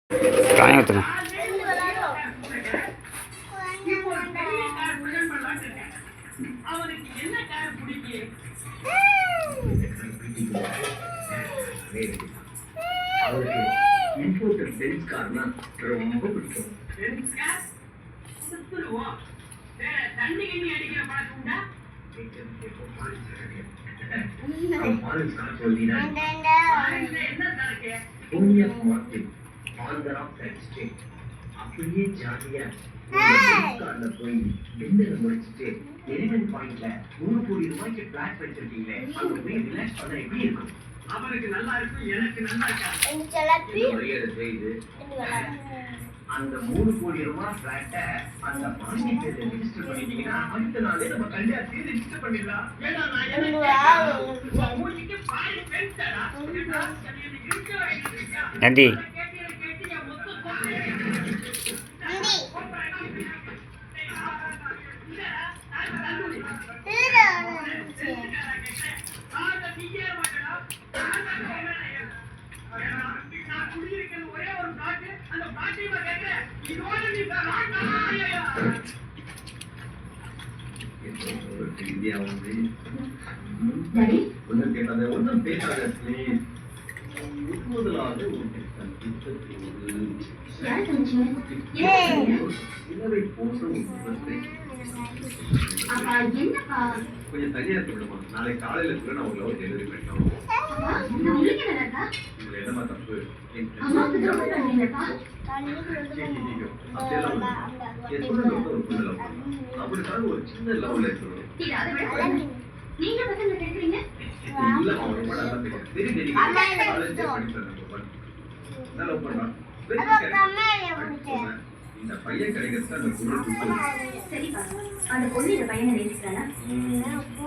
காய ஊற்றுங்க. அவருக்கு இம்போர்ட்டட் பென்ஸ் கார்னா ரொம்ப பிடிக்கும். அப்படியே ஜாலியா போய் டின்னர் முடிச்சுட்டு எலிமெண்ட் பாயிண்ட்ல 3 கோடி ரூபாய்க்கு பிளாட் வச்சிருக்கீங்களே, அங்க போய் ரிலாக்ஸ் பண்ண எப்படி இருக்கும்? அவனுக்கு நல்லா இருக்கும், எனக்கு நல்லா செய்து அந்த 3 கோடி ரூபாய் பிளாட்டை அந்த பாண்டிச்சேரி ரெஜிஸ்டர் பண்ணிட்டீங்கன்னா அடுத்த நாளே நம்ம கல்யாணத்தை ரெஜிஸ்டர் பண்ணிடலாம். நன்றி. இந்தியா வந்து ஒன்றும் கேட்டாத ஒன்றும் பேசாத பிளீஸ். முதலாவது கொஞ்சம் தனியா சொல்லுமா, நாளைக்கு காலையில கூட நான் உங்களை டெலிவரி பண்ணிட்டோம். என்னமா தப்பு அப்படித்தான் ஒரு சின்ன லெவல்ல சொல்லணும். இந்த பையன் கிடைக்கிறது அந்த பொண்ணு